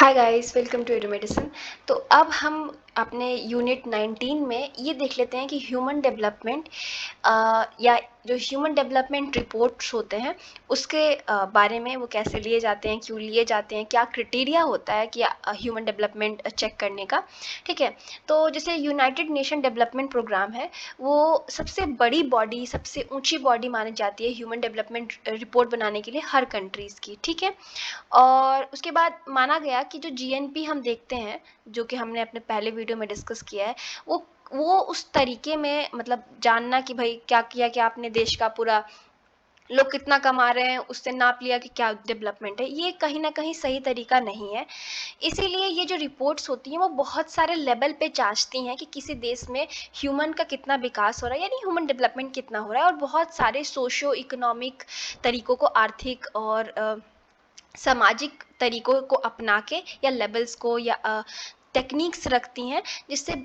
Hi guys, welcome to Edumedicine. तो अब हम अपने यूनिट 19 में ये देख लेते हैं कि ह्यूमन डेवलपमेंट या जो ह्यूमन डेवलपमेंट रिपोर्ट्स होते हैं उसके बारे में वो कैसे लिए जाते हैं, क्यों लिए जाते हैं, क्या क्राइटेरिया होता है कि ह्यूमन डेवलपमेंट चेक करने का। ठीक है, तो जैसे यूनाइटेड नेशन डेवलपमेंट प्रोग्राम है, वो सबसे बड़ी बॉडी, सबसे ऊंची बॉडी मानी जाती है ह्यूमन डेवलपमेंट रिपोर्ट बनाने के लिए हर कंट्रीज़ की। ठीक है, और उसके बाद माना गया कि जो जीएनपी हम देखते हैं, जो कि हमने अपने पहले वीडियो में डिस्कस किया है, वो उस तरीके में मतलब जानना कि भाई क्या किया, कि आपने देश का पूरा लोग कितना कमा रहे हैं उससे नाप लिया कि क्या डेवलपमेंट है, ये कहीं ना कहीं सही तरीका नहीं है। इसीलिए ये जो रिपोर्ट्स होती हैं वो बहुत सारे लेवल पे जांचती हैं कि किसी देश में ह्यूमन का कितना विकास हो रहा है, यानी ह्यूमन डेवलपमेंट कितना हो रहा है, और बहुत सारे सोशो इकोनॉमिक तरीकों को, आर्थिक और सामाजिक तरीकों को अपना के या लेवल्स को या टेक्निक्स रखती हैं, जिससे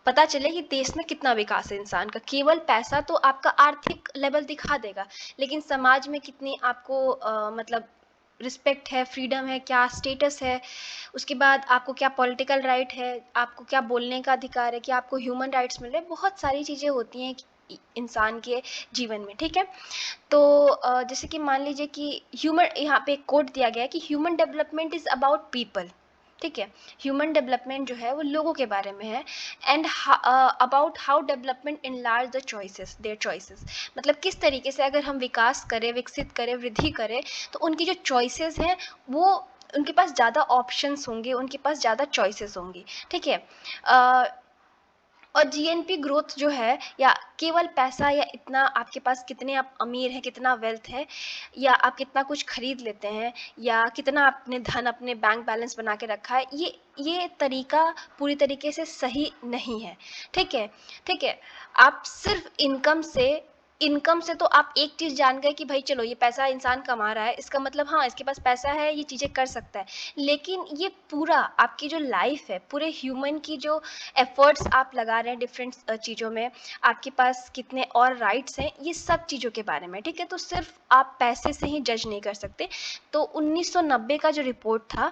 पता चले कि देश में कितना विकास है इंसान का। केवल पैसा तो आपका आर्थिक लेवल दिखा देगा, लेकिन समाज में कितनी आपको मतलब रिस्पेक्ट है, फ्रीडम है, क्या स्टेटस है, उसके बाद आपको क्या पॉलिटिकल राइट है, आपको क्या बोलने का अधिकार है, क्या आपको ह्यूमन राइट्स मिल रहे हैं। बहुत सारी चीज़ें होती हैं इंसान के जीवन में। ठीक है, तो जैसे कि मान लीजिए कि ह्यूमन, यहाँ पे एक कोट दिया गया है कि human development is about people. ठीक है, ह्यूमन डेवलपमेंट जो है वो लोगों के बारे में है, and about how development enlarge the choices, there choices. मतलब किस तरीके से अगर हम विकास करें, विकसित करें, वृद्धि करें, तो उनकी जो चॉइसेस हैं वो, उनके पास ज़्यादा ऑप्शंस होंगे, उनके पास ज़्यादा चॉइसेस होंगी। ठीक है, और जीएनपी ग्रोथ जो है, या केवल पैसा, या इतना आपके पास कितने आप अमीर हैं, कितना वेल्थ है, या आप कितना कुछ खरीद लेते हैं, या कितना आपने धन अपने बैंक बैलेंस बना के रखा है, ये तरीका पूरी तरीके से सही नहीं है। ठीक है, ठीक है, आप सिर्फ इनकम से तो आप एक चीज़ जान गए कि भाई चलो ये पैसा इंसान कमा रहा है, इसका मतलब हाँ इसके पास पैसा है, ये चीज़ें कर सकता है। लेकिन ये पूरा आपकी जो लाइफ है, पूरे ह्यूमन की जो एफर्ट्स आप लगा रहे हैं डिफरेंट चीज़ों में, आपके पास कितने और राइट्स हैं, ये सब चीज़ों के बारे में। ठीक है, तो सिर्फ आप पैसे से ही जज नहीं कर सकते। तो 1990 का जो रिपोर्ट था,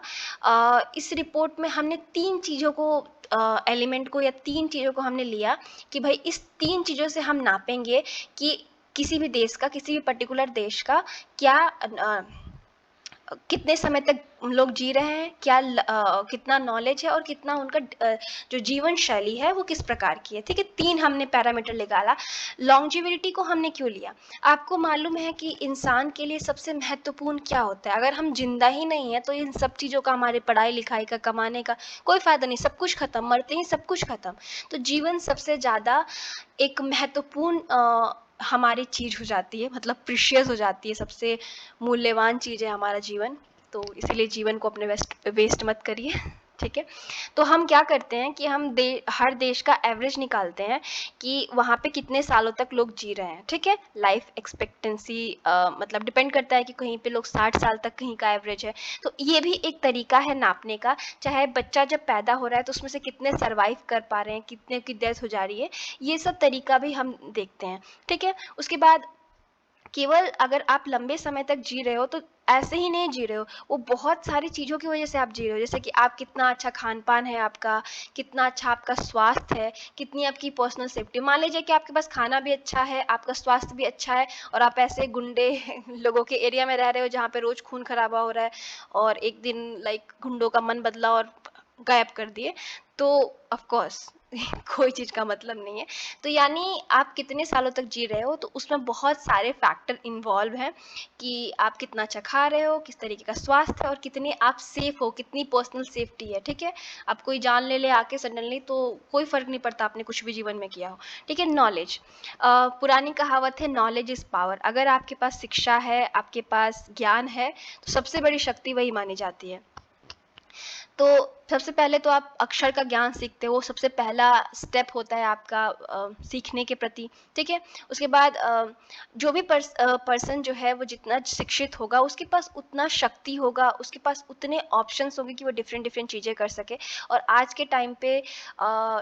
इस रिपोर्ट में हमने 3 चीज़ों को, एलिमेंट को, या 3 चीज़ों को हमने लिया कि भाई इस 3 चीज़ों से हम नापेंगे कि किसी भी देश का, किसी भी पर्टिकुलर देश का क्या कितने समय तक लोग जी रहे हैं, क्या कितना नॉलेज है, और कितना उनका जो जीवन शैली है वो किस प्रकार की है। ठीक है, 3 हमने पैरामीटर निकाला। लॉन्जिविटी को हमने क्यों लिया? आपको मालूम है कि इंसान के लिए सबसे महत्वपूर्ण क्या होता है? अगर हम जिंदा ही नहीं है तो इन सब चीज़ों का, हमारे पढ़ाई लिखाई का, कमाने का कोई फ़ायदा नहीं, सब कुछ खत्म, मरते ही सब कुछ खत्म। तो जीवन सबसे ज़्यादा एक महत्वपूर्ण हमारी चीज़ हो जाती है, मतलब प्रीशियस हो जाती है, सबसे मूल्यवान चीज़ है हमारा जीवन। तो इसीलिए जीवन को अपने वेस्ट मत करिए। ठीक है, तो हम क्या करते हैं कि हम हर देश का एवरेज निकालते हैं कि वहाँ पे कितने सालों तक लोग जी रहे हैं। ठीक है, लाइफ एक्सपेक्टेंसी मतलब डिपेंड करता है कि कहीं पे लोग 60 साल तक कहीं का एवरेज है। तो ये भी एक तरीका है नापने का। चाहे बच्चा जब पैदा हो रहा है तो उसमें से कितने सर्वाइव कर पा रहे हैं, कितने की डेथ हो जा रही है, ये सब तरीका भी हम देखते हैं। ठीक है, उसके बाद केवल अगर आप लंबे समय तक जी रहे हो तो ऐसे ही नहीं जी रहे हो, वो बहुत सारी चीज़ों की वजह से आप जी रहे हो। जैसे कि आप कितना अच्छा खान पान है आपका, कितना अच्छा आपका स्वास्थ्य है, कितनी आपकी पर्सनल सेफ्टी। मान लीजिए कि आपके पास खाना भी अच्छा है, आपका स्वास्थ्य भी अच्छा है, और आप ऐसे गुंडे लोगों के एरिया में रह रहे हो जहाँ पे रोज़ खून खराबा हो रहा है, और एक दिन लाइक गुंडों का मन बदला और गायब कर दिए, तो ऑफ कोर्स कोई चीज़ का मतलब नहीं है। तो यानी आप कितने सालों तक जी रहे हो, तो उसमें बहुत सारे फैक्टर इन्वॉल्व हैं कि आप कितना अच्छा खा रहे हो, किस तरीके का स्वास्थ्य है, और कितने आप सेफ हो, कितनी पर्सनल सेफ्टी है। ठीक है, आप कोई जान ले आके सडनली, तो कोई फ़र्क नहीं पड़ता आपने कुछ भी जीवन में किया हो। ठीक है, नॉलेज, पुरानी कहावत है नॉलेज इज़ पावर। अगर आपके पास शिक्षा है, आपके पास ज्ञान है, तो सबसे बड़ी शक्ति वही मानी जाती है। तो सबसे पहले तो आप अक्षर का ज्ञान सीखते हो, सबसे पहला स्टेप होता है आपका सीखने के प्रति, ठीक है? उसके बाद जो भी पर्सन जो है वो जितना शिक्षित होगा, उसके पास उतना शक्ति होगा, उसके पास उतने ऑप्शंस होंगे कि वो डिफरेंट डिफरेंट चीज़ें कर सके। और आज के टाइम पे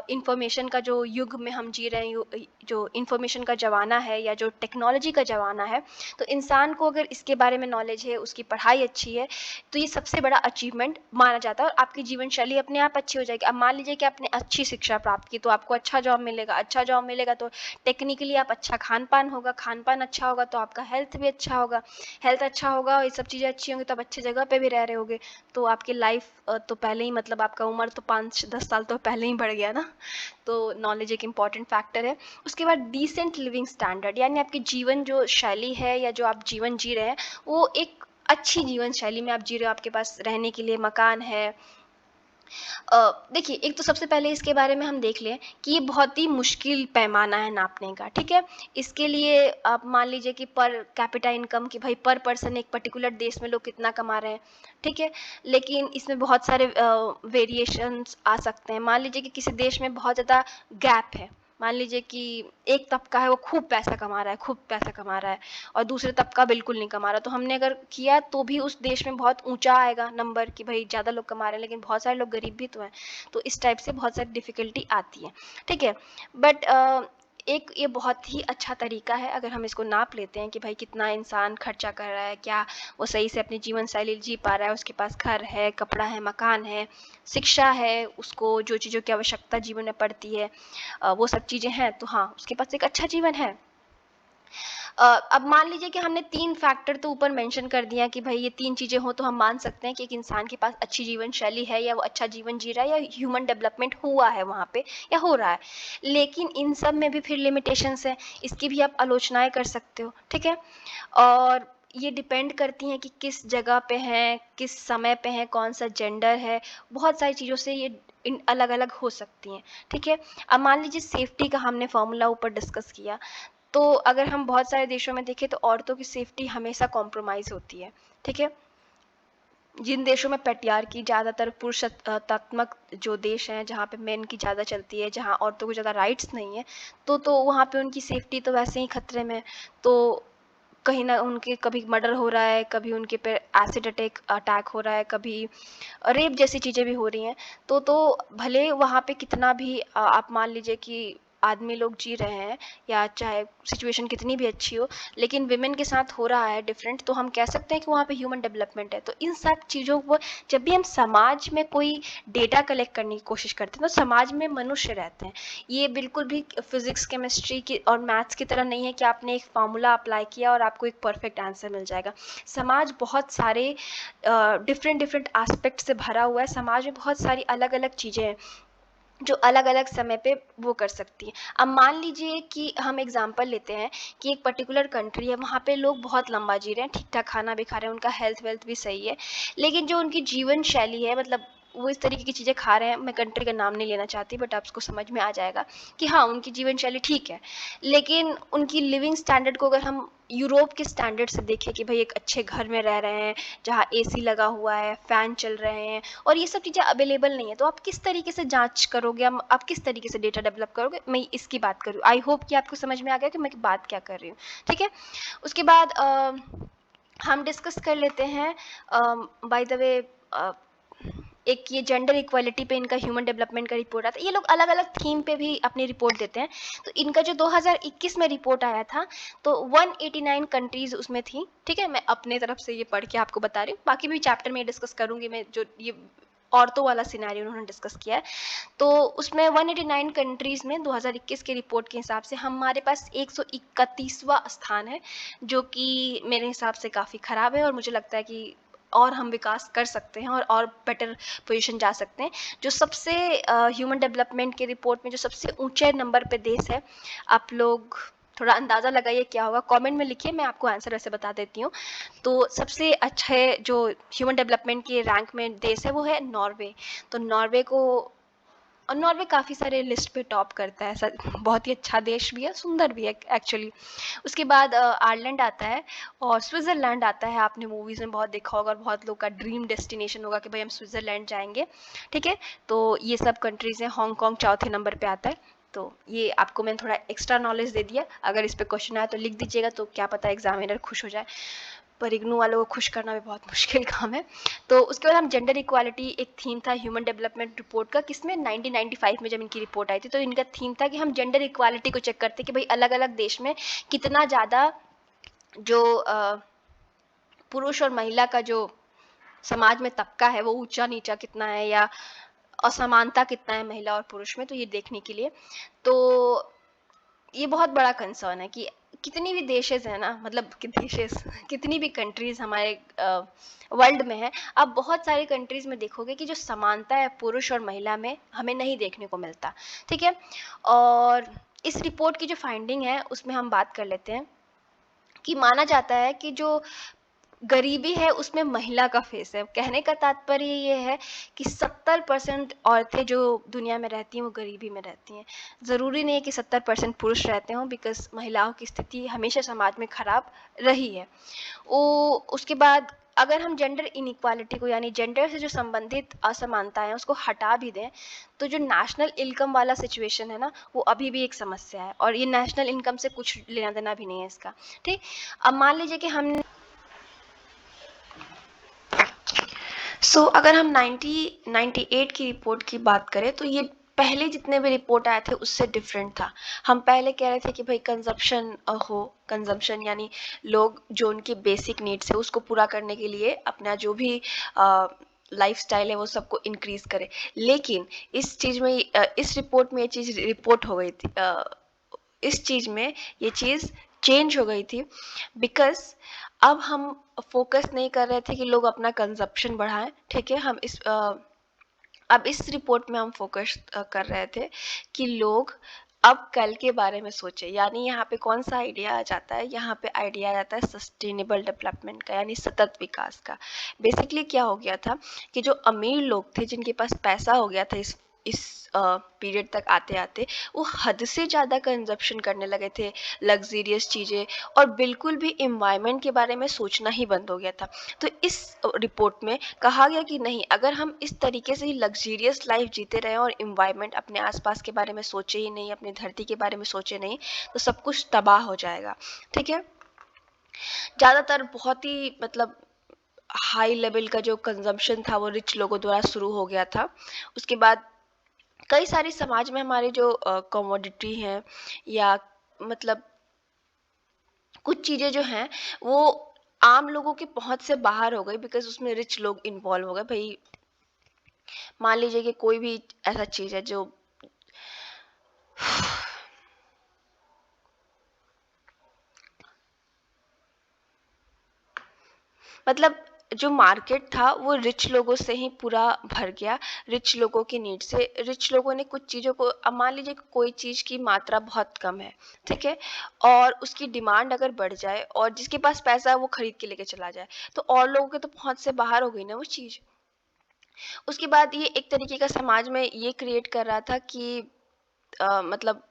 इंफॉर्मेशन का जो युग में हम जी रहे हैं, जो इंफॉर्मेशन का ज़माना है या जो टेक्नोलॉजी का ज़माना है, तो इंसान को अगर इसके बारे में नॉलेज है, उसकी पढ़ाई अच्छी है, तो ये सबसे बड़ा अचीवमेंट माना जाता है और आपकी जीवन शैली अपने आप अच्छी हो जाएगी। अब मान लीजिए कि आपने अच्छी शिक्षा प्राप्त की, तो आपको अच्छा जॉब मिलेगा, अच्छा जॉब मिलेगा तो टेक्निकली आप अच्छा खान-पान होगा, खान-पान अच्छा होगा तो आपका हेल्थ भी अच्छा होगा, हेल्थ अच्छा होगा और ये सब चीज़ें अच्छी होंगी तो आप अच्छी जगह पे भी रह रहे होगे। तो आपकी लाइफ तो पहले ही मतलब आपका उम्र तो 5-10 साल तो पहले ही बढ़ गया ना। तो नॉलेज एक इम्पॉर्टेंट फैक्टर है। उसके बाद डिसेंट लिविंग स्टैंडर्ड, यानी आपकी जीवन जो शैली है या जो आप जीवन जी रहे हैं, वो एक अच्छी जीवन शैली में आप जी रहे हो, आपके पास रहने के लिए मकान है। देखिए, एक तो सबसे पहले इसके बारे में हम देख लें कि ये बहुत ही मुश्किल पैमाना है नापने का, ठीक है? इसके लिए आप मान लीजिए कि पर कैपिटा इनकम कि भाई पर पर्सन एक पर्टिकुलर देश में लोग कितना कमा रहे हैं, ठीक है? लेकिन इसमें बहुत सारे वेरिएशंस आ सकते हैं। मान लीजिए कि किसी देश में बहुत ज़्यादा गैप है। मान लीजिए कि एक तबका है वो खूब पैसा कमा रहा है, खूब पैसा कमा रहा है और दूसरे तबका बिल्कुल नहीं कमा रहा। तो हमने अगर किया तो भी उस देश में बहुत ऊँचा आएगा नंबर कि भई ज़्यादा लोग कमा रहे हैं, लेकिन बहुत सारे लोग गरीब भी तो हैं। तो इस टाइप से बहुत सारी डिफ़िकल्टी आती है, ठीक है? बट एक ये बहुत ही अच्छा तरीका है अगर हम इसको नाप लेते हैं कि भाई कितना इंसान खर्चा कर रहा है, क्या वो सही से अपनी जीवन शैली जी पा रहा है, उसके पास घर है, कपड़ा है, मकान है, शिक्षा है, उसको जो चीज़ों की आवश्यकता जीवन में पड़ती है, वो सब चीज़ें हैं, तो हाँ, उसके पास एक अच्छा जीवन है। अब मान लीजिए कि हमने 3 फैक्टर तो ऊपर मेंशन कर दिया कि भाई ये 3 चीज़ें हों तो हम मान सकते हैं कि एक इंसान के पास अच्छी जीवन शैली है या वो अच्छा जीवन जी रहा है या ह्यूमन डेवलपमेंट हुआ है वहाँ पे या हो रहा है। लेकिन इन सब में भी फिर लिमिटेशंस हैं, इसकी भी आप आलोचनाएँ कर सकते हो, ठीक है? और ये डिपेंड करती हैं कि किस जगह पे हैं, किस समय पे हैं, कौन-सा जेंडर है, बहुत सारी चीज़ों से ये इन अलग-अलग हो सकती हैं, ठीक है? अब मान लीजिए सेफ्टी का हमने फ़ॉर्मूला ऊपर डिस्कस किया, तो अगर हम बहुत सारे देशों में देखें तो औरतों की सेफ्टी हमेशा कॉम्प्रोमाइज़ होती है, ठीक है? जिन देशों में पैट्रियार्की ज़्यादातर पुरुषात्मक जो देश हैं, जहाँ पे मेन की ज़्यादा चलती है, जहाँ औरतों को ज़्यादा राइट्स नहीं है, तो वहाँ पे उनकी सेफ्टी तो वैसे ही खतरे में है। तो कहीं न उनके कभी मर्डर हो रहा है, कभी उनके पे एसिड अटैक हो रहा है, कभी रेप जैसी चीज़ें भी हो रही हैं। तो भले वहाँ पे कितना भी आप मान लीजिए कि आदमी लोग जी रहे हैं या चाहे सिचुएशन कितनी भी अच्छी हो, लेकिन विमेन के साथ हो रहा है डिफरेंट, तो हम कह सकते हैं कि वहाँ पे ह्यूमन डेवलपमेंट है। तो इन सब चीज़ों को जब भी हम समाज में कोई डेटा कलेक्ट करने की कोशिश करते हैं, तो समाज में मनुष्य रहते हैं। ये बिल्कुल भी फिज़िक्स, केमिस्ट्री की और मैथ्स की तरह नहीं है कि आपने एक फ़ॉर्मूला अप्लाई किया और आपको एक परफेक्ट आंसर मिल जाएगा। समाज बहुत सारे डिफरेंट डिफरेंट एस्पेक्ट से भरा हुआ है। समाज में बहुत सारी अलग-अलग चीज़ें हैं, जो अलग-अलग समय पे वो कर सकती हैं। अब मान लीजिए कि हम एग्ज़ाम्पल लेते हैं कि एक पर्टिकुलर कंट्री है, वहाँ पे लोग बहुत लंबा जी रहे हैं, ठीक-ठाक खाना भी खा रहे हैं, उनका हेल्थ-वेल्थ भी सही है। लेकिन जो उनकी जीवन शैली है, मतलब वो इस तरीके की चीज़ें खा रहे हैं, मैं कंट्री का नाम नहीं लेना चाहती, बट आपको समझ में आ जाएगा कि हाँ, उनकी जीवन शैली ठीक है। लेकिन उनकी लिविंग स्टैंडर्ड को अगर हम यूरोप के स्टैंडर्ड से देखें कि भई एक अच्छे घर में रह रहे हैं, जहाँ एसी लगा हुआ है, फ़ैन चल रहे हैं और ये सब चीज़ें अवेलेबल नहीं है, तो आप किस तरीके से जाँच करोगे, आप किस तरीके से डेटा डेवलप करोगे? मैं इसकी बात कर रही हूँ। आई होप कि आपको समझ में आ गया कि मैं बात क्या कर रही हूँ, ठीक है? उसके बाद हम डिस्कस कर लेते हैं बाय द वे अ, एक ये जेंडर इक्वालिटी पे इनका ह्यूमन डेवलपमेंट का रिपोर्ट आता है। ये लोग अलग-अलग थीम पे भी अपनी रिपोर्ट देते हैं। तो इनका जो 2021 में रिपोर्ट आया था, तो 189 कंट्रीज़ उसमें थी, ठीक है? मैं अपने तरफ से ये पढ़ के आपको बता रही हूँ। बाकी भी चैप्टर में डिस्कस करूँगी मैं, जो ये औरतों वाला सिनेरियो उन्होंने डिस्कस किया है। तो उसमें 189 कंट्रीज़ में 2021 के रिपोर्ट के हिसाब से हमारे पास 131वां स्थान है, जो कि मेरे हिसाब से काफ़ी ख़राब है और मुझे लगता है कि और हम विकास कर सकते हैं और बेटर पोजीशन जा सकते हैं। जो सबसे ह्यूमन डेवलपमेंट की रिपोर्ट में जो सबसे ऊँचे नंबर पे देश है, आप लोग थोड़ा अंदाज़ा लगाइए क्या होगा, कमेंट में लिखिए, मैं आपको आंसर वैसे बता देती हूँ। तो सबसे अच्छे जो ह्यूमन डेवलपमेंट के रैंक में देश है वो है नॉर्वे। तो नॉर्वे को और नॉर्वे काफ़ी सारे लिस्ट पे टॉप करता है, ऐसा बहुत ही अच्छा देश भी है, सुंदर भी है एक्चुअली। उसके बाद आयरलैंड आता है और स्विट्ज़रलैंड आता है। आपने मूवीज़ में बहुत देखा होगा और बहुत लोग का ड्रीम डेस्टिनेशन होगा कि भाई हम स्विट्ज़रलैंड जाएंगे, ठीक है। तो ये सब कंट्रीज़ हैं। हांगकांग चौथे नंबर पे आता है। तो ये आपको मैंने थोड़ा एक्स्ट्रा नॉलेज दे दिया। अगर इस पे क्वेश्चन आया तो लिख दीजिएगा, तो क्या पता एग्जामिनर खुश हो जाए। पर इग्नू वालों को खुश करना भी बहुत मुश्किल काम है। तो उसके बाद हम जेंडर इक्वालिटी, एक थीम था ह्यूमन डेवलपमेंट रिपोर्ट का, किसमें 1995 में जब इनकी रिपोर्ट आई थी, तो इनका थीम था कि हम जेंडर इक्वालिटी को चेक करते कि भाई अलग अलग देश में कितना ज़्यादा जो पुरुष और महिला का जो समाज में तबका है वो ऊंचा नीचा कितना है, या असमानता कितना है महिला और पुरुष में, तो ये देखने के लिए। तो ये बहुत बड़ा कंसर्न है कि कितनी भी देशेस है ना, मतलब कि देशेस कितनी भी कंट्रीज हमारे वर्ल्ड में है, आप बहुत सारी कंट्रीज में देखोगे कि जो समानता है पुरुष और महिला में हमें नहीं देखने को मिलता, ठीक है। और इस रिपोर्ट की जो फाइंडिंग है उसमें हम बात कर लेते हैं कि माना जाता है कि जो गरीबी है उसमें महिला का फेस है। कहने का तात्पर्य ये है कि 70% औरतें जो दुनिया में रहती हैं वो गरीबी में रहती हैं। ज़रूरी नहीं है कि 70% पुरुष रहते हों, बिकॉज महिलाओं की स्थिति हमेशा समाज में खराब रही है। उसके बाद अगर हम जेंडर इनइक्वालिटी को, यानी जेंडर से जो संबंधित असमानताएं हैं उसको हटा भी दें, तो जो नेशनल इनकम वाला सिचुएशन है ना, वो अभी भी एक समस्या है। और ये नेशनल इनकम से कुछ लेना देना भी नहीं है इसका, ठीक। अब मान लीजिए कि हम अगर हम 1998 की रिपोर्ट की बात करें तो ये पहले जितने भी रिपोर्ट आए थे उससे डिफरेंट था। हम पहले कह रहे थे कि भाई कंजप्शन हो, कंजम्पशन यानी लोग जो उनकी बेसिक नीड्स है उसको पूरा करने के लिए अपना जो भी लाइफस्टाइल है वो सबको इंक्रीज करे। लेकिन इस चीज़ में इस रिपोर्ट में ये चीज़ रिपोर्ट हो गई थी, इस चीज़ में ये चीज़ चेंज हो गई थी, बिकॉज अब हम फोकस नहीं कर रहे थे कि लोग अपना कंजप्शन बढ़ाएं, ठीक है। अब इस रिपोर्ट में हम फोकस कर रहे थे कि लोग अब कल के बारे में सोचे। यानी यहाँ पे कौन सा आइडिया आ जाता है, यहाँ पे आइडिया आ जाता है सस्टेनेबल डेवलपमेंट का, यानी सतत विकास का। बेसिकली क्या हो गया था कि जो अमीर लोग थे जिनके पास पैसा हो गया था इस पीरियड तक आते आते, वो हद से ज़्यादा कंजप्शन करने लगे थे लग्जीरियस चीज़ें, और बिल्कुल भी इन्वायरमेंट के बारे में सोचना ही बंद हो गया था। तो इस रिपोर्ट में कहा गया कि नहीं, अगर हम इस तरीके से ही लग्जीरियस लाइफ जीते रहे और इन्वायरमेंट, अपने आसपास के बारे में सोचे ही नहीं, अपनी धरती के बारे में सोचे नहीं, तो सब कुछ तबाह हो जाएगा, ठीक है। ज़्यादातर बहुत ही मतलब हाई लेवल का जो कंजम्पशन था वो रिच लोगों द्वारा शुरू हो गया था। उसके बाद कई सारी समाज में हमारी जो कमोडिटी हैं, या मतलब कुछ चीज़ें जो हैं वो आम लोगों की पहुंच से बाहर हो गई, बिकॉज उसमें रिच लोग इन्वॉल्व हो गए। भाई मान लीजिए कि कोई भी ऐसा चीज़ है जो मतलब जो मार्केट था वो रिच लोगों से ही पूरा भर गया, रिच लोगों की नीड से। रिच लोगों ने कुछ चीज़ों को, अब मान लीजिए कि कोई चीज़ की मात्रा बहुत कम है, ठीक है, और उसकी डिमांड अगर बढ़ जाए और जिसके पास पैसा है वो खरीद के लेके चला जाए, तो और लोगों के तो पहुंच से बाहर हो गई ना वो चीज़। उसके बाद ये एक तरीके का समाज में ये क्रिएट कर रहा था कि मतलब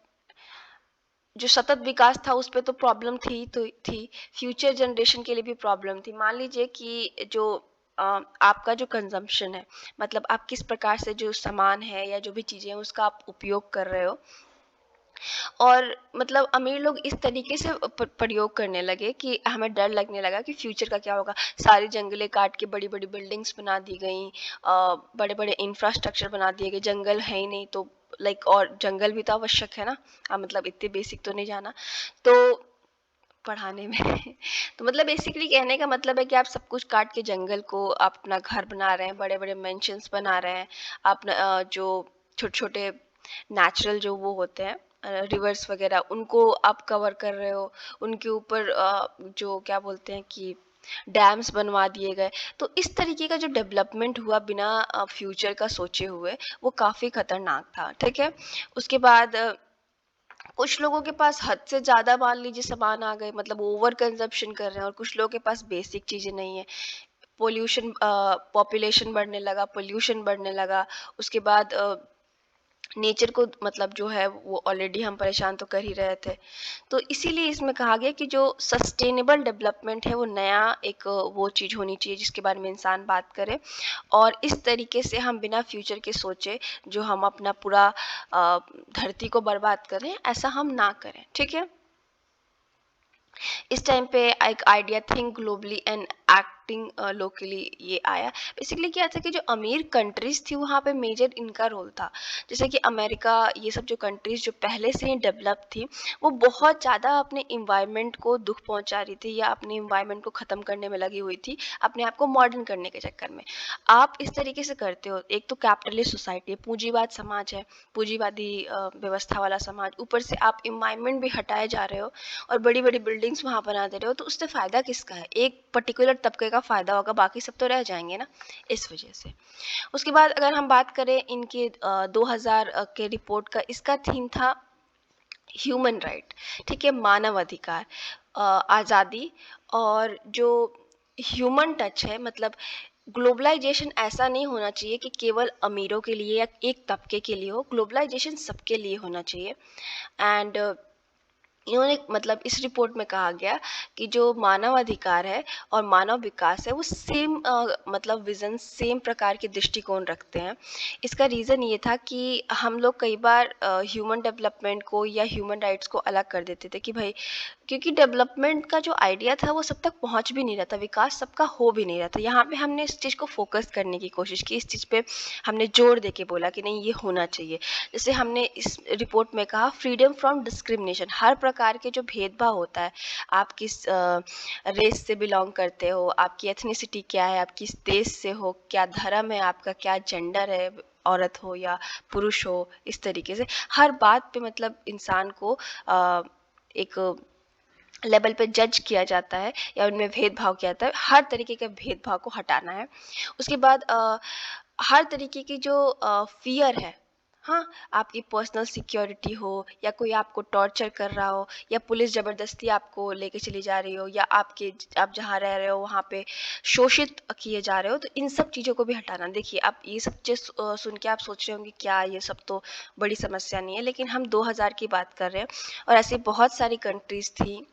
जो सतत विकास था उस पे तो प्रॉब्लम थी, फ्यूचर जनरेशन के लिए भी प्रॉब्लम थी। मान लीजिए कि जो आपका जो कंजम्पशन है, मतलब आप किस प्रकार से जो सामान है या जो भी चीज़ें हैं उसका आप उपयोग कर रहे हो, और मतलब अमीर लोग इस तरीके से प्रयोग करने लगे कि हमें डर लगने लगा कि फ्यूचर का क्या होगा। सारी जंगलें काट के बड़ी बड़ी बिल्डिंग्स बना दी गई, बड़े बड़े इंफ्रास्ट्रक्चर बना दिए गए। जंगल है ही नहीं तो लाइक, और जंगल भी तो आवश्यक है ना। मतलब इतने बेसिक तो नहीं जाना तो पढ़ाने में तो मतलब बेसिकली कहने का मतलब है कि आप सब कुछ काट के जंगल को आप अपना घर बना रहे हैं, बड़े बड़े मेंशंस बना रहे हैं। आप जो छोटे छोटे नेचुरल जो वो होते हैं रिवर्स वगैरह, उनको आप कवर कर रहे हो। उनके ऊपर जो क्या बोलते हैं कि डैम्स बनवा दिए गए। तो इस तरीके का जो डेवलपमेंट हुआ बिना फ्यूचर का सोचे हुए, वो काफ़ी खतरनाक था, ठीक है। उसके बाद कुछ लोगों के पास हद से ज़्यादा मान लीजिए सामान आ गए, मतलब ओवर कंजप्शन कर रहे हैं, और कुछ लोगों के पास बेसिक चीज़ें नहीं है। पोल्यूशन, पॉपुलेशन बढ़ने लगा, पोल्यूशन बढ़ने लगा। उसके बाद नेचर को मतलब जो है वो ऑलरेडी हम परेशान तो कर ही रहे थे। तो इसीलिए इसमें कहा गया कि जो सस्टेनेबल डेवलपमेंट है वो नया एक वो चीज़ होनी चाहिए जिसके बारे में इंसान बात करे, और इस तरीके से हम बिना फ्यूचर के सोचे जो हम अपना पूरा धरती को बर्बाद करें, ऐसा हम ना करें। ठीक है, इस टाइम पे एक idea think globally and acting locally ये आया। बेसिकली क्या था कि जो अमीर कंट्रीज थी वहाँ पे मेजर इनका रोल था। जैसे कि अमेरिका, ये सब जो कंट्रीज जो पहले से ही डेवलप थी, वो बहुत ज़्यादा अपने इन्वायरमेंट को दुख पहुंचा रही थी या अपने इन्वायरमेंट को ख़त्म करने में लगी हुई थी, अपने आप को मॉडर्न करने के चक्कर में। आप इस तरीके से करते हो, एक तो कैपिटलिस्ट सोसाइटी है, पूंजीवाद समाज है, पूंजीवादी व्यवस्था वाला समाज, ऊपर से आप इन्वायरमेंट भी हटाए जा रहे हो और बड़ी बड़ी बिल्डिंग्स वहाँ बना दे रहे हो, तो उससे फ़ायदा किसका है? एक पर्टिकुलर तबके का फ़ायदा होगा, बाकी सब तो रह जाएंगे ना, इस वजह से। उसके बाद अगर हम बात करें इनके 2000 के रिपोर्ट का, इसका थीम था ह्यूमन राइट। ठीक है, मानव अधिकार, आज़ादी, और जो ह्यूमन टच है, मतलब ग्लोबलाइजेशन ऐसा नहीं होना चाहिए कि केवल अमीरों के लिए या एक तबके के लिए हो, ग्लोबलाइजेशन सबके लिए होना चाहिए। एंड इन्होंने मतलब इस रिपोर्ट में कहा गया कि जो मानव अधिकार है और मानव विकास है वो सेम मतलब विज़न, सेम प्रकार के दृष्टिकोण रखते हैं। इसका रीज़न ये था कि हम लोग कई बार ह्यूमन डेवलपमेंट को या ह्यूमन राइट्स को अलग कर देते थे कि भाई, क्योंकि डेवलपमेंट का जो आइडिया था वो सब तक पहुंच भी नहीं रहा था, विकास सबका हो भी नहीं रहा था। यहाँ पे हमने इस चीज़ को फोकस करने की कोशिश की, इस चीज़ पे हमने जोर दे के बोला कि नहीं, ये होना चाहिए। जैसे हमने इस रिपोर्ट में कहा, फ्रीडम फ्रॉम डिस्क्रिमिनेशन, हर प्रकार के जो भेदभाव होता है, आप किस रेस से बिलोंग करते हो, आपकी एथनिसिटी क्या है, आप किस देश से हो, क्या धर्म है आपका, क्या जेंडर है, औरत हो या पुरुष हो, इस तरीके से हर बात पे मतलब इंसान को एक लेवल पे जज किया जाता है या उनमें भेदभाव किया जाता है। हर तरीके के भेदभाव को हटाना है। उसके बाद हर तरीके की जो फियर है, हाँ, आपकी पर्सनल सिक्योरिटी हो या कोई आपको टॉर्चर कर रहा हो या पुलिस ज़बरदस्ती आपको लेके चली जा रही हो या आप जहाँ रह रहे हो वहाँ पे शोषित किए जा रहे हो, तो इन सब चीज़ों को भी हटाना। देखिए, आप ये सब चीज़ सुन के आप सोच रहे होंगे क्या ये सब तो बड़ी समस्या नहीं है, लेकिन हम 2000 की बात कर रहे हैं और ऐसी बहुत सारी कंट्रीज़ थी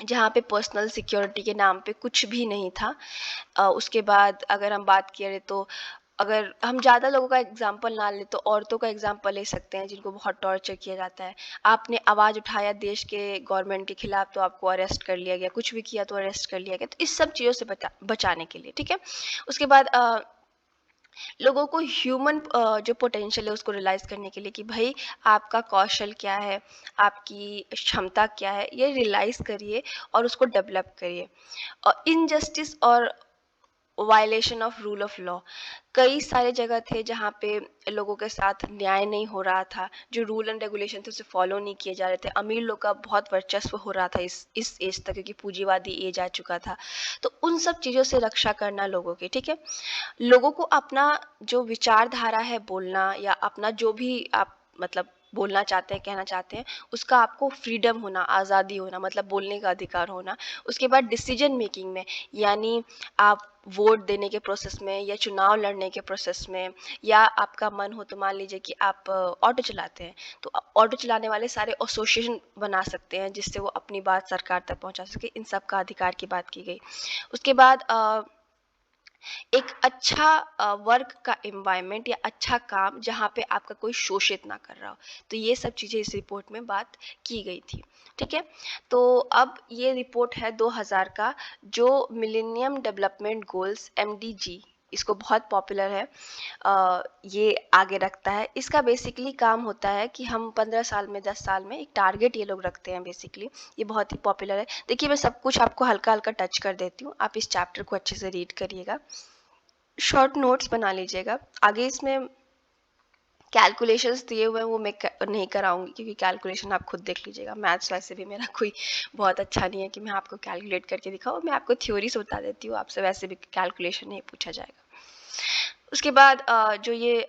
जहाँ पे पर्सनल सिक्योरिटी के नाम पे कुछ भी नहीं था। उसके बाद अगर हम बात करें तो अगर हम ज़्यादा लोगों का एग्जाम्पल ना लें तो औरतों का एग्जाम्पल ले सकते हैं जिनको बहुत टॉर्चर किया जाता है। आपने आवाज़ उठाया देश के गवर्नमेंट के खिलाफ तो आपको अरेस्ट कर लिया गया, कुछ भी किया तो अरेस्ट कर लिया गया। तो इस सब चीज़ों से बचाने के लिए, ठीक है। उसके बाद लोगों को ह्यूमन जो पोटेंशियल है उसको रियलाइज़ करने के लिए कि भाई, आपका कौशल क्या है, आपकी क्षमता क्या है, ये रियलाइज़ करिए और उसको डेवलप करिए। और इनजस्टिस और violation of rule of law, कई सारे जगह थे जहाँ पे लोगों के साथ न्याय नहीं हो रहा था, जो रूल एंड रेगुलेशन थे उसे फॉलो नहीं किए जा रहे थे, अमीर लोग का बहुत वर्चस्व हो रहा था इस एज तक, क्योंकि पूंजीवादी एज आ चुका था। तो उन सब चीज़ों से रक्षा करना लोगों की, ठीक है। लोगों को अपना जो विचारधारा है बोलना या अपना जो भी आप मतलब बोलना चाहते हैं, कहना चाहते हैं, उसका आपको फ्रीडम होना, आज़ादी होना, मतलब बोलने का अधिकार होना। उसके बाद डिसीजन मेकिंग में, यानी आप वोट देने के प्रोसेस में या चुनाव लड़ने के प्रोसेस में, या आपका मन हो तो मान लीजिए कि आप ऑटो चलाते हैं, तो ऑटो चलाने वाले सारे एसोसिएशन बना सकते हैं जिससे वो अपनी बात सरकार तक पहुंचा सके। इन सब का अधिकार की बात की गई। उसके बाद एक अच्छा वर्क का एनवायरनमेंट या अच्छा काम जहाँ पे आपका कोई शोषित ना कर रहा हो। तो ये सब चीज़ें इस रिपोर्ट में बात की गई थी, ठीक है। तो अब ये रिपोर्ट है 2000 का, जो मिलेनियम डेवलपमेंट गोल्स MDG, इसको बहुत पॉपुलर है, ये आगे रखता है। इसका बेसिकली काम होता है कि हम 15 साल में, 10 साल में एक टारगेट ये लोग रखते हैं बेसिकली। ये बहुत ही पॉपुलर है। देखिए, मैं सब कुछ आपको हल्का हल्का टच कर देती हूँ, आप इस चैप्टर को अच्छे से रीड करिएगा, शॉर्ट नोट्स बना लीजिएगा। आगे इसमें कैलकुलेशंस दिए हुए हैं, वो मैं नहीं कराऊंगी क्योंकि कैलकुलेशन आप खुद देख लीजिएगा। मैथ्स वैसे भी मेरा कोई बहुत अच्छा नहीं है कि मैं आपको कैलकुलेट करके दिखाऊँ, मैं आपको थ्योरी से बता देती हूँ, आपसे वैसे भी कैलकुलेशन नहीं पूछा जाएगा। उसके बाद जो ये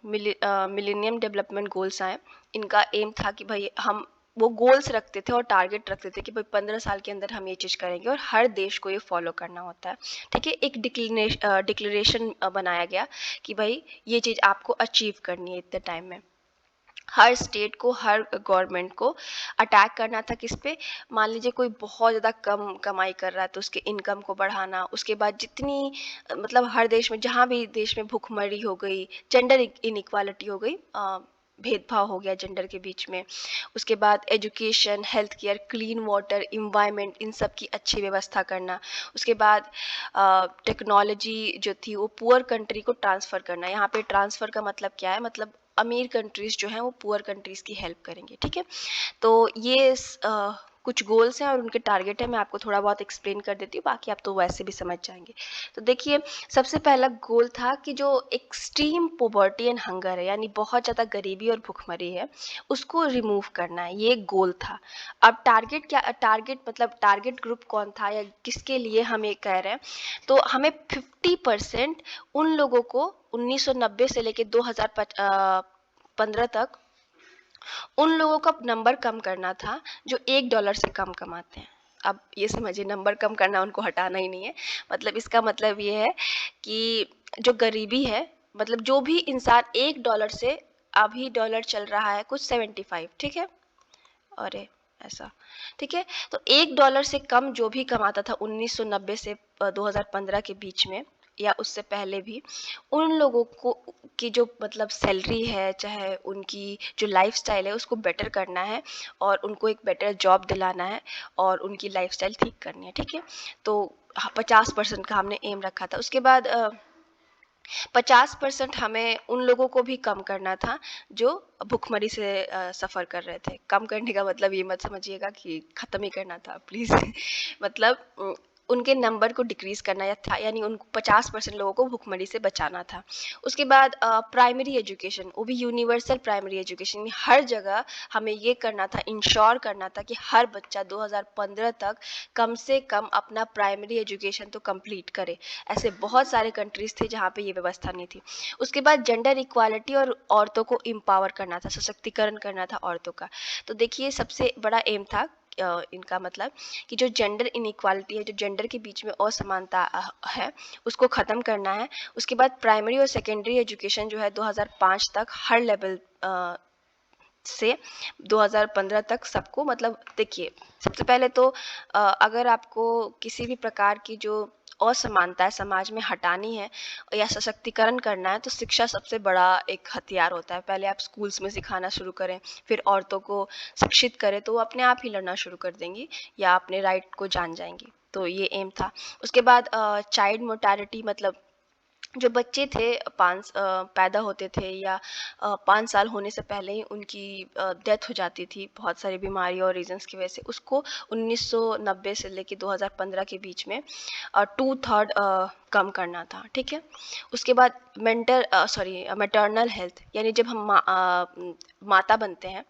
मिलेनियम डेवलपमेंट गोल्स आए, इनका एम था कि भाई हम वो गोल्स रखते थे और टारगेट रखते थे कि भाई 15 साल के अंदर हम ये चीज़ करेंगे और हर देश को ये फॉलो करना होता है, ठीक है। एक डिक्लेरेशन बनाया गया कि भाई ये चीज़ आपको अचीव करनी है इतने टाइम में। हर स्टेट को, हर गवर्नमेंट को अटैक करना था किस पे, मान लीजिए कोई बहुत ज़्यादा कम कमाई कर रहा है तो उसके इनकम को बढ़ाना, उसके बाद जितनी मतलब हर देश में, जहाँ भी देश में भुखमरी हो गई, जेंडर इनइक्वालिटी हो गई, भेदभाव हो गया जेंडर के बीच में, उसके बाद education, health care, clean water, environment, इन सब की अच्छी व्यवस्था करना, उसके बाद टेक्नोलॉजी जो थी वो पुअर कंट्री को ट्रांसफ़र करना। यहाँ पे ट्रांसफ़र का मतलब क्या है, मतलब अमीर कंट्रीज़ जो हैं वो पुअर कंट्रीज़ की हेल्प करेंगे, ठीक है। तो ये कुछ गोल्स हैं और उनके टारगेट है, मैं आपको थोड़ा बहुत एक्सप्लेन कर देती हूँ, बाकी आप तो वैसे भी समझ जाएंगे। तो देखिए, सबसे पहला गोल था कि जो एक्सट्रीम पोवर्टी एंड हंगर है, यानी बहुत ज़्यादा गरीबी और भुखमरी है, उसको रिमूव करना है, ये गोल था। अब टारगेट क्या, टारगेट मतलब टारगेट ग्रुप कौन था या किसके लिए हम ये कह रहे हैं, तो हमें 50% उन लोगों को 1990 से लेके 2015 तक उन लोगों का नंबर कम करना था जो $1 से कम कमाते हैं। अब ये समझिए, नंबर कम करना, उनको हटाना ही नहीं है। मतलब इसका मतलब ये है कि जो गरीबी है, मतलब जो भी इंसान $1 से, अभी डॉलर चल रहा है कुछ 75, ठीक है, अरे ऐसा, ठीक है। तो $1 से कम जो भी कमाता था 1990 से 2015 के बीच में, या उससे पहले भी, उन लोगों को की जो मतलब सैलरी है, चाहे उनकी जो लाइफस्टाइल है, उसको बेटर करना है और उनको एक बेटर जॉब दिलाना है और उनकी लाइफस्टाइल ठीक करनी है, ठीक है। तो 50% का हमने एम रखा था। उसके बाद 50% हमें उन लोगों को भी कम करना था जो भुखमरी से सफ़र कर रहे थे। कम करने का मतलब ये मत समझिएगा कि ख़त्म ही करना था, प्लीज़। मतलब उनके नंबर को डिक्रीज़ करना या था, यानी उनको 50% लोगों को भुखमरी से बचाना था। उसके बाद प्राइमरी एजुकेशन, वो भी यूनिवर्सल प्राइमरी एजुकेशन, हर जगह हमें ये करना था, इंश्योर करना था कि हर बच्चा 2015 तक कम से कम अपना प्राइमरी एजुकेशन तो कंप्लीट करे। ऐसे बहुत सारे कंट्रीज़ थे जहाँ पे ये व्यवस्था नहीं थी। उसके बाद जेंडर इक्वालिटी और औरतों को एम्पावर करना था, सशक्तिकरण करना था औरतों का। तो देखिए, सबसे बड़ा एम था इनका, मतलब कि जो जेंडर इनइक्वालिटी है, जो जेंडर के बीच में असमानता है, उसको ख़त्म करना है। उसके बाद प्राइमरी और सेकेंडरी एजुकेशन जो है 2005 तक हर लेवल से 2015 तक सबको, मतलब देखिए, सबसे पहले तो अगर आपको किसी भी प्रकार की जो असमानता है समाज में हटानी है या सशक्तिकरण करना है, तो शिक्षा सबसे बड़ा एक हथियार होता है। पहले आप स्कूल्स में सिखाना शुरू करें, फिर औरतों को शिक्षित करें, तो वो अपने आप ही लड़ना शुरू कर देंगी या अपने राइट को जान जाएंगी। तो ये एम था। उसके बाद चाइल्ड मोर्टालिटी, मतलब जो बच्चे थे पैदा होते थे या 5 साल होने से पहले ही उनकी डेथ हो जाती थी बहुत सारी बीमारी और रीजंस की वजह से, उसको 1990 से लेके 2015 के बीच में 2/3 कम करना था, ठीक है। उसके बाद मैटरनल हेल्थ, यानी जब हम माता बनते हैं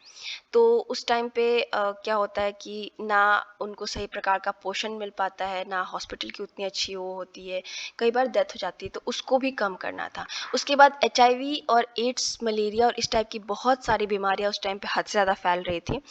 तो उस टाइम पे क्या होता है कि ना उनको सही प्रकार का पोषण मिल पाता है, ना हॉस्पिटल की उतनी अच्छी वो होती है, कई बार डेथ हो जाती है, तो उसको भी कम करना था। उसके बाद HIV और एड्स, मलेरिया और इस टाइप की बहुत सारी बीमारियां उस टाइम पे हद से ज़्यादा फैल रही थी,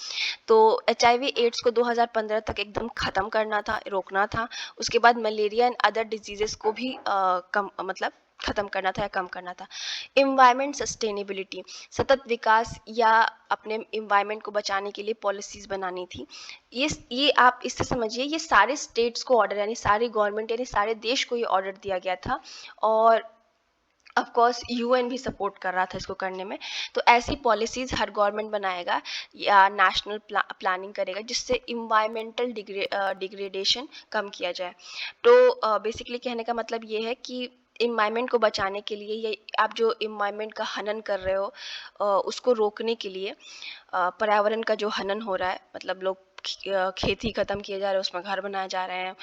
तो HIV एड्स को 2015 तक एकदम ख़त्म करना था, रोकना था। उसके बाद मलेरिया एंड अदर डिजीज़ेस को भी कम, मतलब ख़त्म करना था या कम करना था। एनवायरनमेंट सस्टेनेबिलिटी, सतत विकास या अपने एनवायरनमेंट को बचाने के लिए पॉलिसीज़ बनानी थी। ये आप इससे समझिए, ये सारे स्टेट्स को ऑर्डर, यानी सारी गवर्नमेंट, यानी सारे देश को ये ऑर्डर दिया गया था और ऑफ कोर्स UN भी सपोर्ट कर रहा था इसको करने में। तो ऐसी पॉलिसीज़ हर गवर्नमेंट बनाएगा या नेशनल प्लानिंग करेगा जिससे इन्वायरमेंटल डिग्रेडेशन कम किया जाए। तो बेसिकली कहने का मतलब ये है कि इन्वायरमेंट को बचाने के लिए, ये आप जो इन्वायरमेंट का हनन कर रहे हो उसको रोकने के लिए, पर्यावरण का जो हनन हो रहा है, मतलब लोग खेती ख़त्म किए जा रहे हैं, उसमें घर बनाए जा रहे हैं,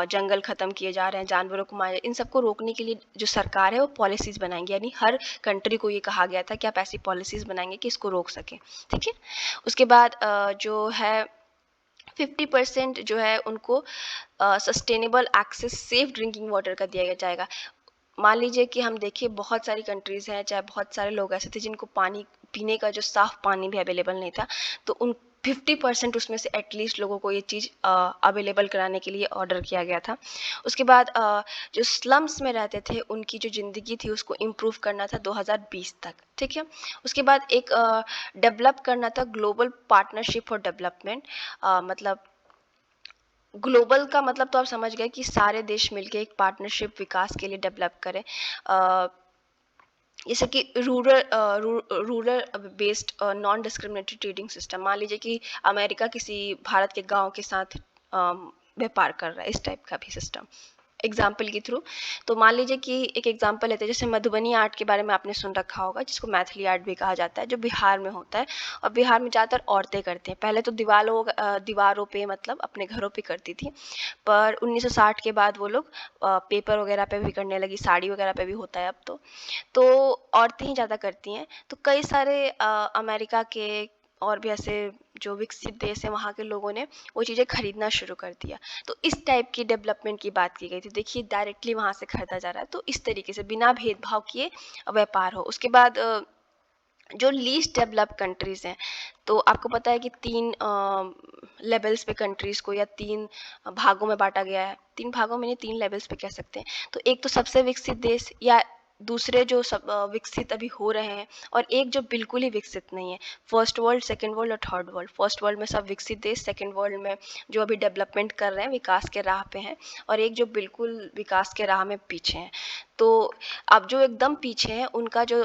जंगल ख़त्म किए जा रहे हैं, जानवरों को मारे, इन सबको रोकने के लिए जो सरकार है वो पॉलिसीज़ बनाएंगी, यानी हर कंट्री को ये कहा गया था कि आप ऐसी पॉलिसीज़ बनाएंगे कि इसको रोक सकें, ठीक है। उसके बाद जो है 50% जो है उनको sustainable access safe drinking water का दिया जाएगा। मान लीजिए कि हम देखें, बहुत सारी कंट्रीज़ हैं, चाहे बहुत सारे लोग ऐसे थे जिनको पानी पीने का जो साफ़ पानी भी अवेलेबल नहीं था, तो 50% उसमें से एटलीस्ट लोगों को ये चीज़ अवेलेबल कराने के लिए ऑर्डर किया गया था। उसके बाद जो स्लम्स में रहते थे उनकी जो ज़िंदगी थी उसको इम्प्रूव करना था 2020 तक, ठीक है। उसके बाद एक डेवलप करना था ग्लोबल पार्टनरशिप फॉर डेवलपमेंट, मतलब ग्लोबल का मतलब तो आप समझ गए कि सारे देश मिलके एक पार्टनरशिप विकास के लिए डेवलप करें। जैसे कि rural based non discriminatory trading system. मान लीजिए कि अमेरिका किसी भारत के गांव के साथ व्यापार कर रहा है, इस टाइप का भी सिस्टम एग्जाम्पल के थ्रू। तो मान लीजिए कि एक एग्जाम्पल लेते हैं, जैसे मधुबनी आर्ट के बारे में आपने सुन रखा होगा, जिसको मैथिली आर्ट भी कहा जाता है, जो बिहार में होता है और बिहार में ज़्यादातर औरतें करती हैं। पहले तो दीवारों पे मतलब अपने घरों पे करती थी, पर 1960 के बाद वो लोग पेपर वगैरह पे भी करने लगी, साड़ी वगैरह पे भी होता है अब तो औरतें ही ज़्यादा करती हैं। तो कई सारे अमेरिका के और भी ऐसे जो विकसित देश हैं वहाँ के लोगों ने वो चीज़ें खरीदना शुरू कर दिया। तो इस टाइप की डेवलपमेंट की बात की गई थी। देखिए डायरेक्टली वहाँ से खरीदा जा रहा है, तो इस तरीके से बिना भेदभाव किए व्यापार हो। उसके बाद जो लीस्ट डेवलप कंट्रीज़ हैं, तो आपको पता है कि 3 लेवल्स पे कंट्रीज़ को या 3 भागों में बाँटा गया है। 3 भागों में नहीं, 3 लेवल्स पे कह सकते हैं। तो एक तो सबसे विकसित देश, या दूसरे जो सब विकसित अभी हो रहे हैं, और एक जो बिल्कुल ही विकसित नहीं है, फर्स्ट वर्ल्ड, सेकंड वर्ल्ड और थर्ड वर्ल्ड। फर्स्ट वर्ल्ड में सब विकसित देश, सेकंड वर्ल्ड में जो अभी डेवलपमेंट कर रहे हैं, विकास के राह पे हैं, और एक जो बिल्कुल विकास के राह में पीछे हैं। तो अब जो एकदम पीछे हैं उनका जो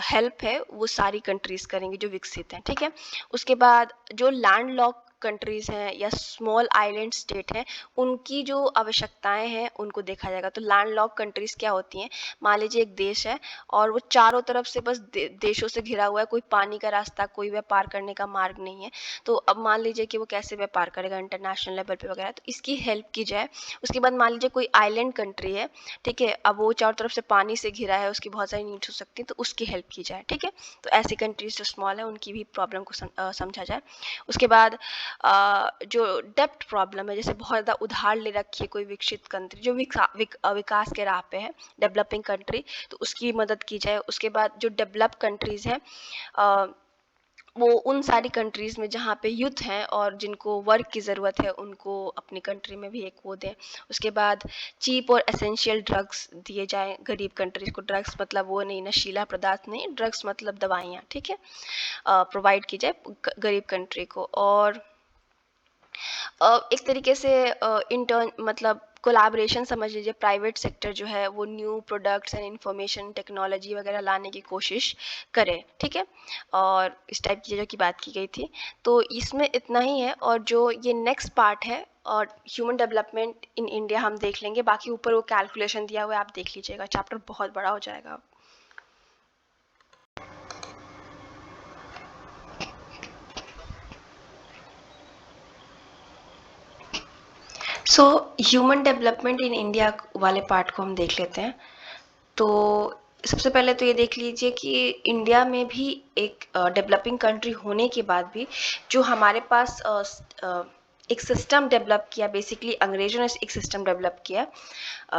हेल्प है वो सारी कंट्रीज़ करेंगी जो विकसित हैं, ठीक है। उसके बाद जो लैंडलॉक कंट्रीज़ हैं या स्मॉल आइलैंड स्टेट हैं, उनकी जो आवश्यकताएं हैं उनको देखा जाएगा। तो लैंडलॉक कंट्रीज़ क्या होती हैं? मान लीजिए एक देश है और वो चारों तरफ से बस देशों से घिरा हुआ है, कोई पानी का रास्ता, कोई व्यापार करने का मार्ग नहीं है। तो अब मान लीजिए कि वो कैसे व्यापार करेगा इंटरनेशनल लेवल पे वगैरह, तो इसकी हेल्प की जाए। उसके बाद मान लीजिए कोई आइलैंड कंट्री है, ठीक है, अब वो चारों तरफ से पानी से घिरा है, उसकी बहुत सारी नीड्स हो सकती हैं, तो उसकी हेल्प की जाए, ठीक है। तो ऐसी कंट्रीज जो स्मॉल है उनकी भी प्रॉब्लम को समझा जाए। उसके बाद जो डेप्ट प्रॉब्लम है, जैसे बहुत ज़्यादा उधार ले रखी है कोई विकसित कंट्री जो विकास के राह पे है, डेवलपिंग कंट्री, तो उसकी मदद की जाए। उसके बाद जो डेवलप कंट्रीज़ हैं, वो उन सारी कंट्रीज़ में जहाँ पे यूथ हैं और जिनको वर्क की ज़रूरत है, उनको अपनी कंट्री में भी एक वो दें। उसके बाद चीप और एसेंशियल ड्रग्स दिए जाएँ गरीब कंट्रीज़ को। ड्रग्स मतलब वो नहीं, नशीला पदार्थ नहीं, ड्रग्स मतलब दवाइयाँ, ठीक है, प्रोवाइड की जाए गरीब कंट्री को। और एक तरीके से इंटर्न मतलब कोलैबोरेशन समझ लीजिए, प्राइवेट सेक्टर जो है वो new products and information technology वगैरह लाने की कोशिश करे, ठीक है। और इस टाइप की चीज़ों की बात की गई थी, तो इसमें इतना ही है। और जो ये नेक्स्ट पार्ट है और ह्यूमन डेवलपमेंट इन इंडिया हम देख लेंगे, बाकी ऊपर वो कैलकुलेशन दिया हुआ है, आप देख लीजिएगा, चैप्टर बहुत बड़ा हो जाएगा। So human development in India वाले पार्ट को हम देख लेते हैं। तो सबसे पहले तो ये देख लीजिए कि इंडिया में भी एक डेवलपिंग कंट्री होने के बाद भी जो हमारे पास एक सिस्टम डेवलप किया, बेसिकली अंग्रेजों ने एक सिस्टम डेवलप किया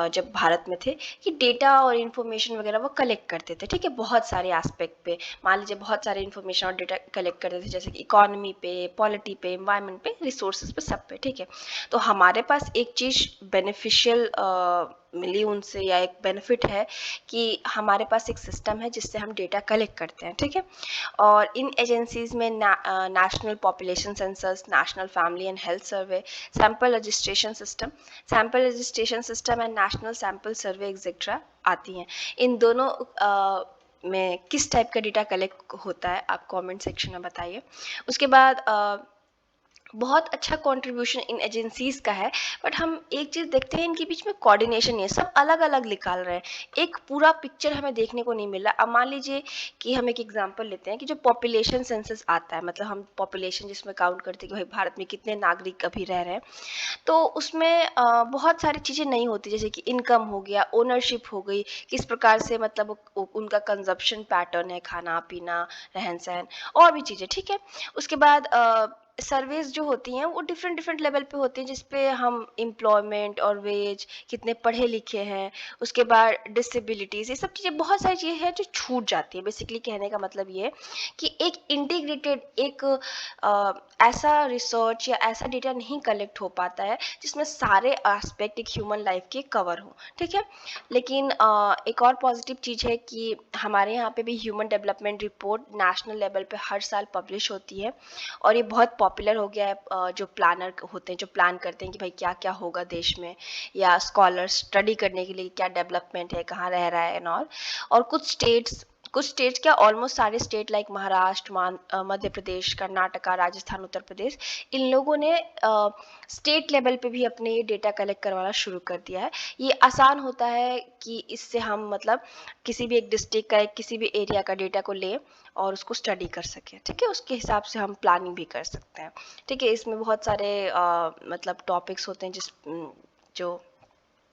जब भारत में थे, कि डेटा और इन्फॉर्मेशन वगैरह वो कलेक्ट करते थे, ठीक है, बहुत सारे एस्पेक्ट पे। मान लीजिए बहुत सारे इन्फॉर्मेशन और डेटा कलेक्ट करते थे, जैसे कि इकोनॉमी पे, पॉलिटी पे, एनवायरनमेंट पे, रिसोर्सेज पे, सब पे, ठीक है। तो हमारे पास एक चीज़ बेनिफिशियल मिली उनसे, या एक बेनिफिट है कि हमारे पास एक सिस्टम है जिससे हम डेटा कलेक्ट करते हैं, ठीक है। और इन एजेंसीज में national population census, national family and health survey, sample registration system and national sample survey etcetera आती हैं। इन दोनों में किस टाइप का डेटा कलेक्ट होता है, आप कमेंट सेक्शन में बताइए। उसके बाद बहुत अच्छा कंट्रीब्यूशन इन एजेंसीज का है, बट हम एक चीज़ देखते हैं, इनके बीच में कोऑर्डिनेशन नहीं है, सब अलग अलग निकाल रहे हैं, एक पूरा पिक्चर हमें देखने को नहीं मिल रहा। अब मान लीजिए कि हम एक एग्जांपल लेते हैं कि जो पॉपुलेशन सेंसस आता है, मतलब हम पॉपुलेशन जिसमें काउंट करते हैं कि भाई भारत में कितने नागरिक अभी रह रहे हैं, तो उसमें बहुत सारी चीज़ें नहीं होती, जैसे कि इनकम हो गया, ओनरशिप हो गई, किस प्रकार से मतलब उनका कंजप्शन पैटर्न है, खाना पीना, रहन सहन, और भी चीज़ें, ठीक है। उसके बाद सर्वेज जो होती हैं वो डिफरेंट डिफरेंट लेवल पे होती हैं, जिस पे हम एम्प्लॉयमेंट और वेज, कितने पढ़े लिखे हैं, उसके बाद डिसेबिलिटीज़, ये सब चीज़ें, बहुत सारी चीज़ें हैं जो छूट जाती है। बेसिकली कहने का मतलब ये है कि एक इंटीग्रेटेड एक ऐसा रिसर्च या ऐसा डेटा नहीं कलेक्ट हो पाता है जिसमें सारे एस्पेक्ट एक ह्यूमन लाइफ के कवर हो, ठीक है। लेकिन एक और पॉजिटिव चीज़ है कि हमारे यहाँ पे भी human development report national level पे हर साल पब्लिश होती है, और ये बहुत पॉपुलर हो गया है। जो प्लानर होते हैं, जो प्लान करते हैं कि भाई क्या क्या होगा देश में, या स्कॉलर्स स्टडी करने के लिए क्या डेवलपमेंट है, कहाँ रह रहा है एंड ऑल। और कुछ स्टेट्स क्या, ऑलमोस्ट सारे स्टेट लाइक महाराष्ट्र, मध्य प्रदेश, कर्नाटका, राजस्थान, उत्तर प्रदेश, इन लोगों ने स्टेट लेवल पे भी अपने ये डेटा कलेक्ट करवाना शुरू कर दिया है। ये आसान होता है कि इससे हम मतलब किसी भी एक डिस्ट्रिक्ट का, किसी भी एरिया का डेटा को लें और उसको स्टडी कर सकें, ठीक है। उसके हिसाब से हम प्लानिंग भी कर सकते हैं, ठीक है। इसमें बहुत सारे मतलब टॉपिक्स होते हैं जो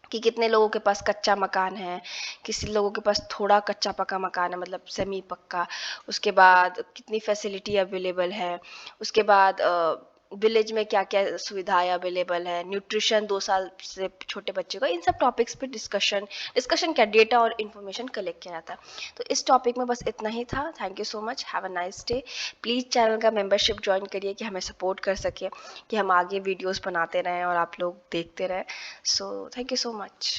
कि कितने लोगों के पास कच्चा मकान है, किसी लोगों के पास थोड़ा कच्चा पक्का मकान है, मतलब सेमी पक्का। उसके बाद कितनी फैसिलिटी अवेलेबल है, उसके बाद विलेज में क्या क्या सुविधाएं अवेलेबल है, न्यूट्रिशन 2 साल से छोटे बच्चे को, इन सब टॉपिक्स पे डिस्कशन क्या, डेटा और इन्फॉर्मेशन कलेक्ट किया जाता है। तो इस टॉपिक में बस इतना ही था। Thank you so much, have a nice day. Please channel का मेंबरशिप ज्वाइन करिए कि हमें सपोर्ट कर सके, कि हम आगे वीडियोस बनाते रहें और आप लोग देखते रहें। So thank you so much.